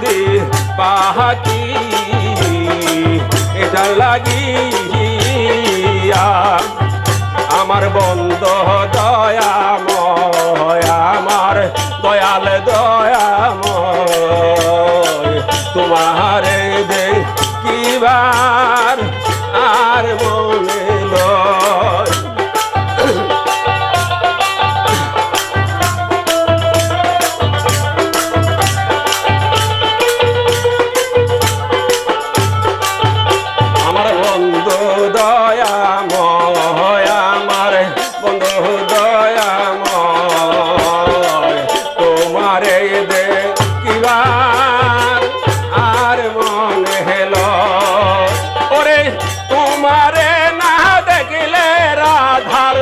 যদি পাহাকি এটা লাগিয়া আমার বন্ধু দয়াময় আমার দয়াল দয়াময় তোমারে দেখিবার আর মনে লয় আমার বন্ধু দয়াময় আমার বন্ধু দয়াময় তোমারে দেখিবার আর মনে লয় ওরে তোমারে না দেখিলে রাধার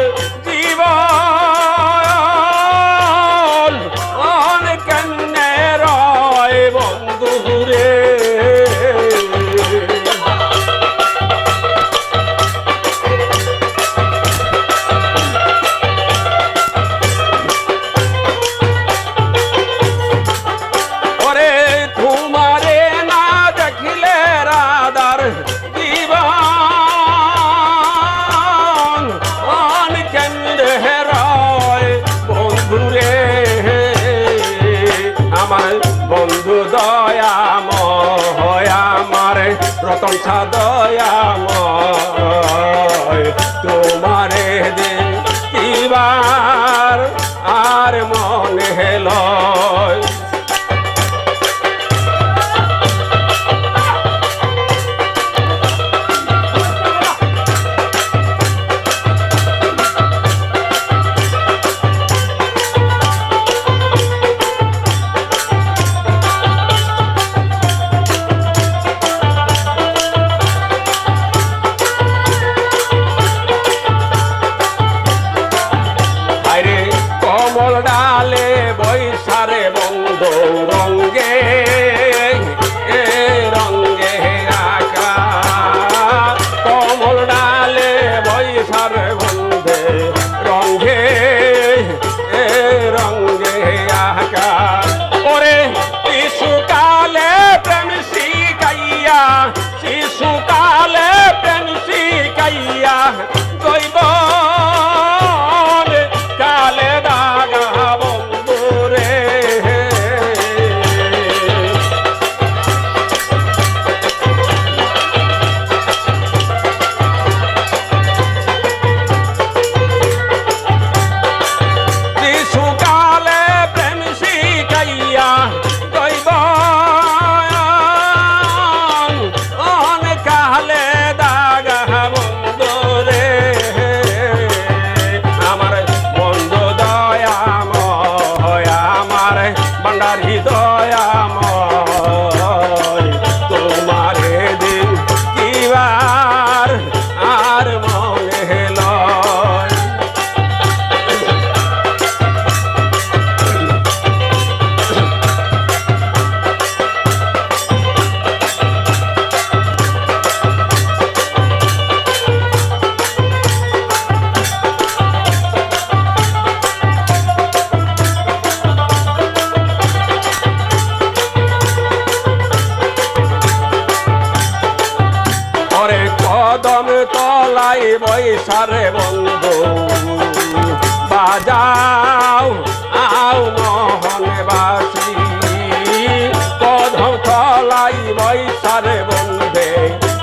জীবন কেনে রয় বন্ধু রে বন্ধু দয়াময় আমার রতন ছা দয়াময় তোমারে দেখিবার আর মনে লয় কমল ডালে বৈশারে বন্ধু রঙ্গে রঙ্গে আকা কমল ডালে বৈশারে বন্ধে রঙ্গে রঙ্গে আকা ওরে শিশুকালে প্রেম শিখাইয়া শিশুকালে প্রেম শিখাইয়া জৈব দয়াময় তোমারে দেখিবার আর মনে লয় কদম তলাই বৈশারে বন্ধু বাজাও আও মোহন বাসি কদম তলাই বৈশারে বন্ধে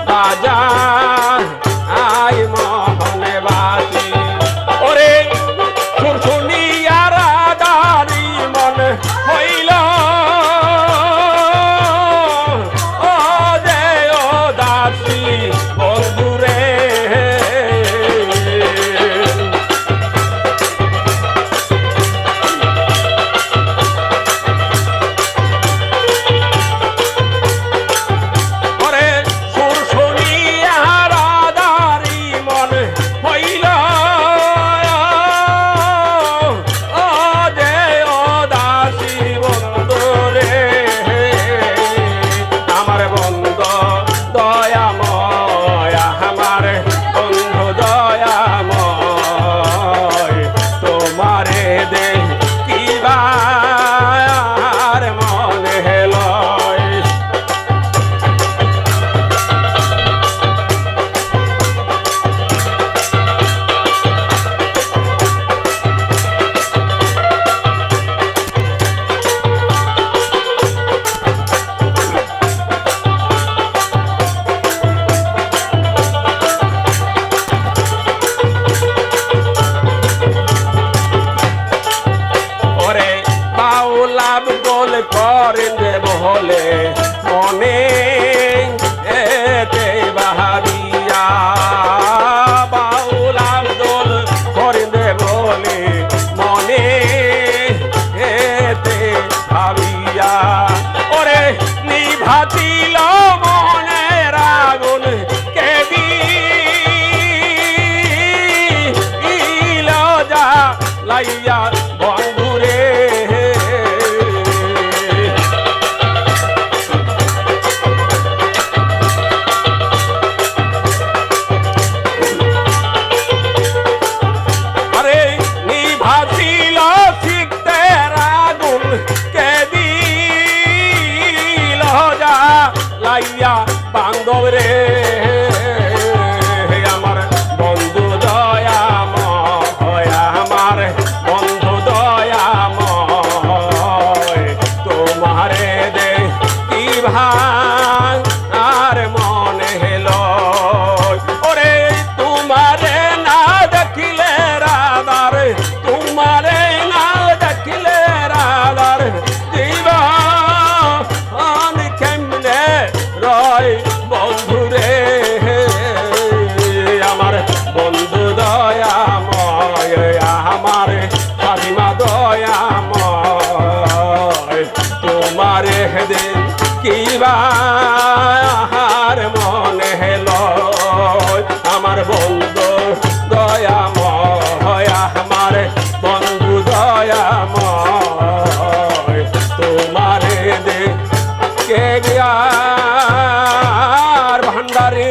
বাজা আই মোহন বাসি ওরে শুনিয়া রাধারি মন হইল ও দে ও দাসী বন্ধুরে বলে মনে এতে বাহারিয়া বাউল আব্দুল করিমে বলে মনে এতে ভাবিয়া ওরে নিভাতিল মনের আগুন কে দিল যা লাইয়া বন্ধুরে আরে নিভাতিল শিখতের আগুন কে দিল যা লাইয়া বান্ধব রে আমার বন্ধু দয়াময় আমার বন্ধু দয়াময় তোমারে দে কি ভার মনে হেলো ওরে তোমারে না দেখিলে রাদার তোমারে না দেখিলে রাদার জীবন কেমনে রয় বন্ধুরে আমার বন্ধু দয়াময় আমার ফাতিমা দয়াময় তোমারে দে কিবার মনে হেলো আমার বন্ধু দয়াময় আমার বন্ধু দয়াময় তোমারে দে কে গিয়ার ভান্ডারে